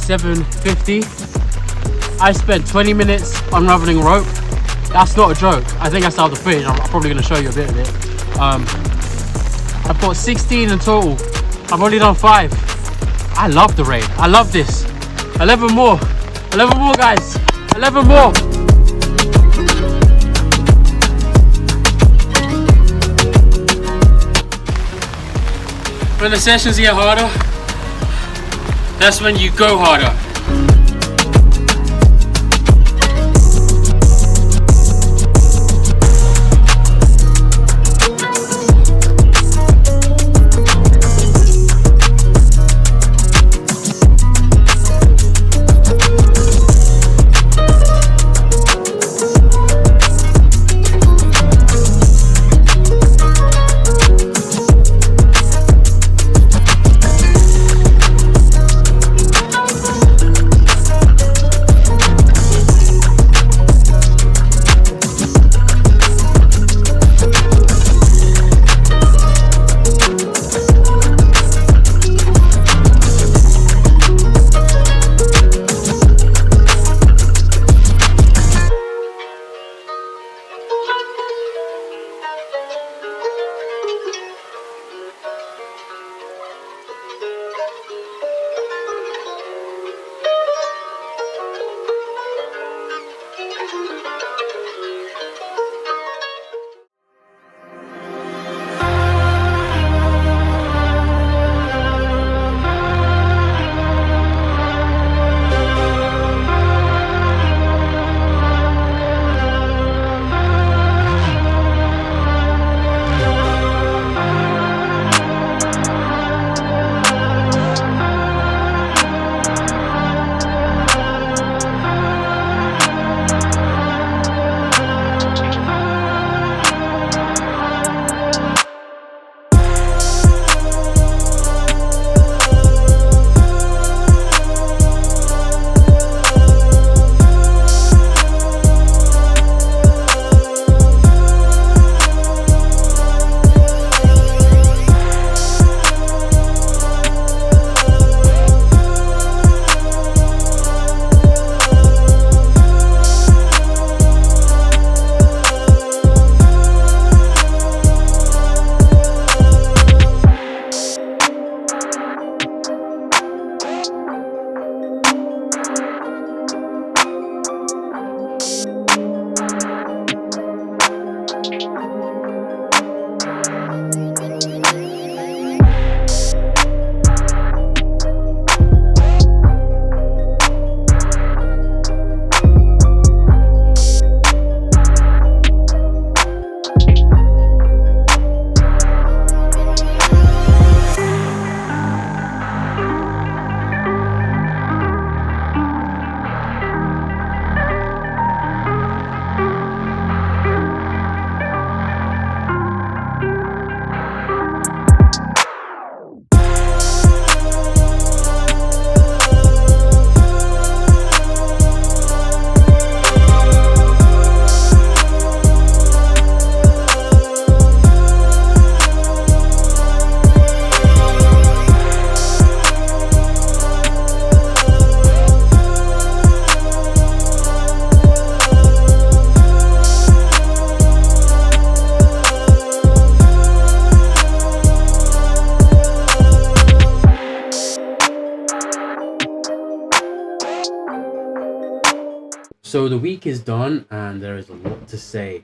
750. I spent 20 minutes unraveling rope. That's not a joke. I think I still have the footage. I'm probably going to show you a bit of it. I've got 16 in total. I've only done 5. I love the raid. I love this. 11 more. 11 more, guys. 11 more. When the sessions get harder, that's when you go harder. So the week is done and there is a lot to say.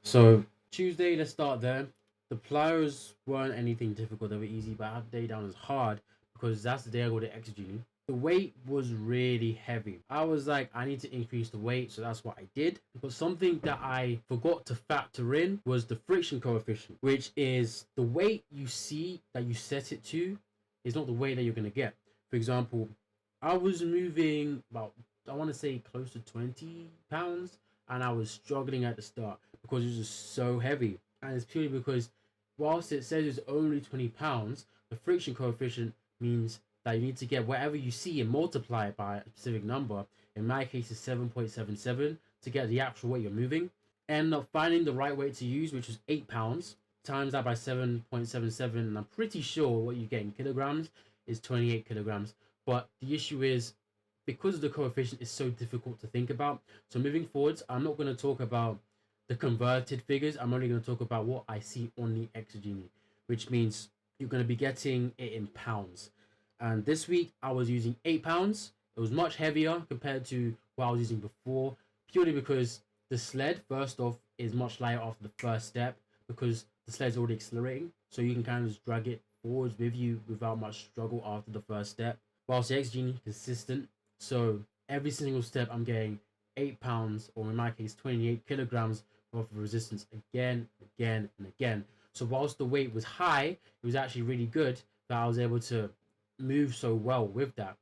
So Tuesday, let's start there. The plyos weren't anything difficult, they were easy, but I have the day down as hard because that's the day I go to ExerGenie. The weight was really heavy. I was like, I need to increase the weight, so that's what I did. But something that I forgot to factor in was the friction coefficient, which is the weight you see that you set it to is not the weight that you're going to get. For example, I was moving about, I want to say close to 20 pounds, and I was struggling at the start because it was just so heavy. And it's purely because whilst it says it's only 20 pounds, the friction coefficient means that you need to get whatever you see and multiply it by a specific number. In my case, it's 7.77 to get the actual weight you're moving. End up finding the right weight to use, which was 8 pounds. Times that by 7.77, and I'm pretty sure what you get in kilograms is 28 kilograms. But the issue is, because the coefficient is so difficult to think about. So moving forwards, I'm not going to talk about the converted figures. I'm only going to talk about what I see on the ExerGenie, which means you're going to be getting it in pounds. And this week I was using 8 pounds. It was much heavier compared to what I was using before, purely because the sled, first off, is much lighter after the first step because the sled's already accelerating. So you can kind of just drag it forwards with you without much struggle after the first step. Whilst the ExerGenie consistent. So every single step I'm getting 8 pounds, or in my case 28 kilograms of resistance again, again, and again. So whilst the weight was high, it was actually really good that I was able to move so well with that.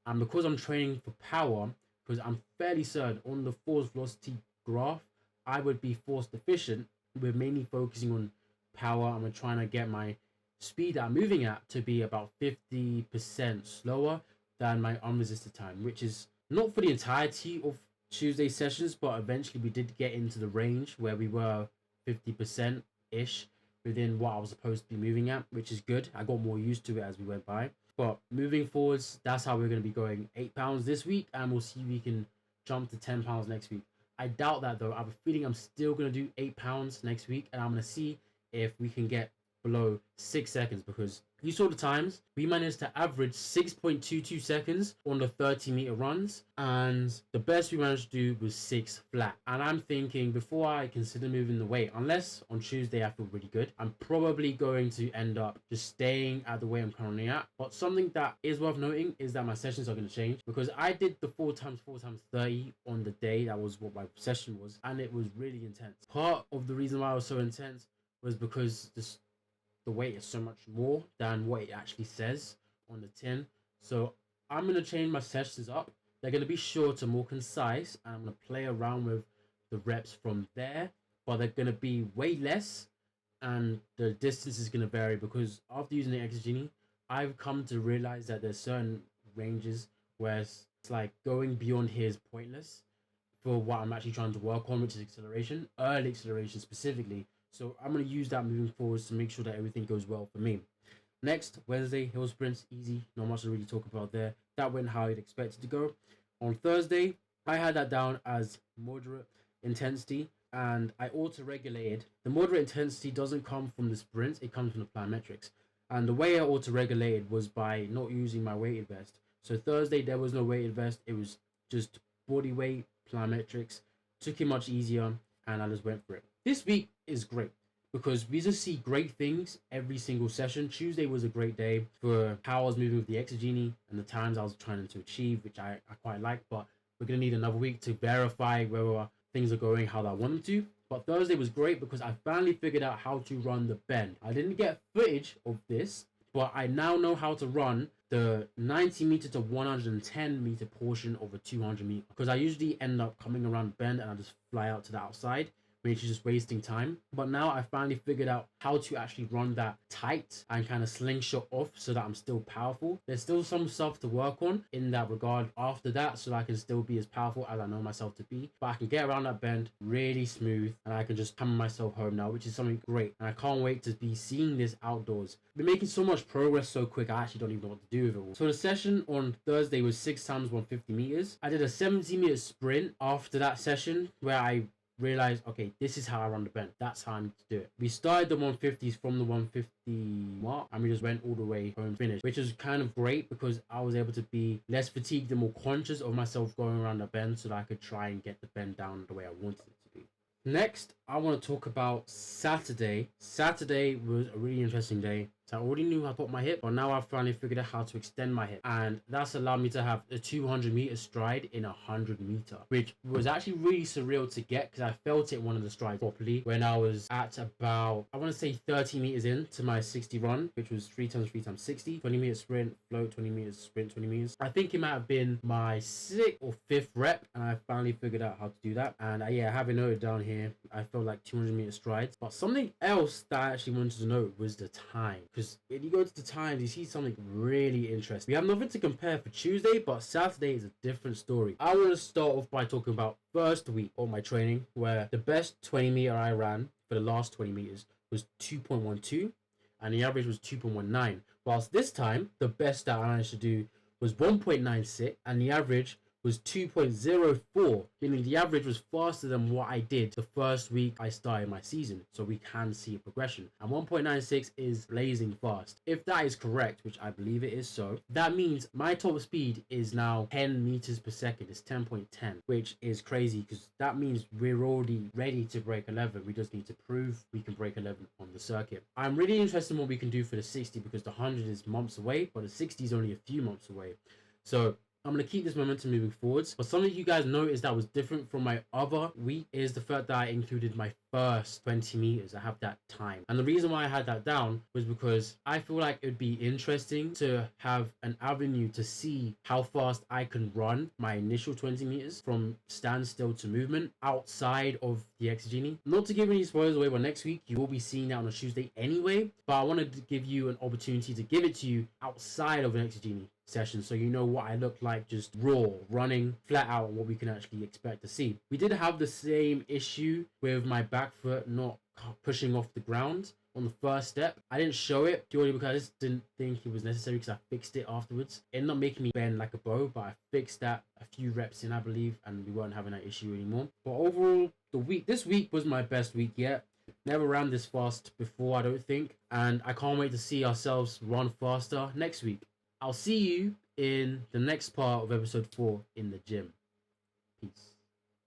And because I'm training for power, because I'm fairly certain on the force velocity graph, I would be force deficient. We're mainly focusing on power, and we're trying to get my speed that I'm moving at to be about 50% slower than my unresisted time, which is not for the entirety of Tuesday sessions, but eventually we did get into the range where we were 50% ish within what I was supposed to be moving at, which is good. I got more used to it as we went by. But moving forwards, that's how we're going to be going 8 pounds this week, and we'll see if we can jump to 10 pounds next week. I doubt that though. I have a feeling I'm still going to do 8 pounds next week, and I'm going to see if we can get below 6 seconds, because you saw the times. We managed to average 6.22 seconds on the 30-meter runs, and the best we managed to do was 6 flat. And I'm thinking, before I consider moving the weight, unless on Tuesday I feel really good, I'm probably going to end up just staying at the weight I'm currently at. But something that is worth noting is that my sessions are going to change, because I did the 4x4x30 on the day that was what my session was, and it was really intense. Part of the reason why it was so intense was because the weight is so much more than what it actually says on the tin. So I'm going to change my sessions up. They're going to be shorter, more concise, and I'm going to play around with the reps from there, but they're going to be way less, and the distance is going to vary, because after using the ExerGenie, I've come to realize that there's certain ranges where it's like going beyond here is pointless for what I'm actually trying to work on, which is acceleration, early acceleration specifically. So I'm going to use that moving forwards to make sure that everything goes well for me. Next, Wednesday, hill sprints, easy. Not much to really talk about there. That went how I'd expect it to go. On Thursday, I had that down as moderate intensity, and I auto-regulated. The moderate intensity doesn't come from the sprints, it comes from the plyometrics. And the way I auto-regulated was by not using my weighted vest. So Thursday, there was no weighted vest. It was just body weight, plyometrics. Took it much easier, and I just went for it. This week is great because we just see great things every single session. Tuesday was a great day for how I was moving with the ExerGenie and the times I was trying to achieve, which I quite like, but we're going to need another week to verify whether things are going how I want them to. But Thursday was great because I finally figured out how to run the bend. I didn't get footage of this, but I now know how to run the 90 meter to 110 meter portion of a 200 meter, because I usually end up coming around the bend and I just fly out to the outside, which is just wasting time. But now I finally figured out how to actually run that tight and kind of slingshot off so that I'm still powerful. There's still some stuff to work on in that regard after that, so that I can still be as powerful as I know myself to be. But I can get around that bend really smooth, and I can just hammer myself home now, which is something great. And I can't wait to be seeing this outdoors. I've been making so much progress so quick, I actually don't even know what to do with it all. So the session on Thursday was 6 times 150 meters. I did a 70-meter sprint after that session where I realized, okay, this is how I run the bend. That's how I need to do it. We started the 150s from the 150 mark, and we just went all the way home and finished, which is kind of great because I was able to be less fatigued and more conscious of myself going around the bend so that I could try and get the bend down the way I wanted it to be. Next, I want to talk about Saturday. Saturday was a really interesting day. So I already knew how to put my hip, but now I've finally figured out how to extend my hip. And that's allowed me to have a 200 meter stride in a 100 meter, which was actually really surreal to get because I felt it in one of the strides properly when I was at about, I want to say 30 meters into my 60 run, which was 3 times 3 times 60, 20 meters sprint, float, 20 meters sprint, 20 meters. I think it might have been my 6th or 5th rep, and I finally figured out how to do that. And yeah, I have it noted down here. I felt like 200 meter strides. But something else that I actually wanted to note was the time. Because if you go to the times, you see something really interesting. We have nothing to compare for Tuesday, but Saturday is a different story. I want to start off by talking about first week of my training, where the best 20 meter I ran for the last 20 meters was 2.12, and the average was 2.19. Whilst this time, the best that I managed to do was 1.96 and the average was 2.04, meaning the average was faster than what I did the first week I started my season. So we can see a progression. And 1.96 is blazing fast. If that is correct, which I believe it is so, that means my top speed is now 10 meters per second. It's 10.10, which is crazy because that means we're already ready to break 11. We just need to prove we can break 11 on the circuit. I'm really interested in what we can do for the 60 because the 100 is months away, but the 60 is only a few months away. So I'm going to keep this momentum moving forwards. But something you guys noticed that was different from my other week is the fact that I included my first 20 meters. I have that time. And the reason why I had that down was because I feel like it would be interesting to have an avenue to see how fast I can run my initial 20 meters from standstill to movement outside of the ExerGenie. Not to give any spoilers away, but next week you will be seeing that on a Tuesday anyway. But I wanted to give you an opportunity to give it to you outside of an ExerGenie session so you know what I look like just raw running flat out and what we can actually expect to see. We did have the same issue with my back foot not pushing off the ground on the first step. I didn't show it purely because I just didn't think it was necessary because I fixed it afterwards. It ended up making me bend like a bow, but I fixed that a few reps in, I believe, and we weren't having that issue anymore. But overall, this week was my best week yet. Never ran this fast before, I don't think, and I can't wait to see ourselves run faster next week. I'll see you in the next part of episode 4 in the gym. Peace.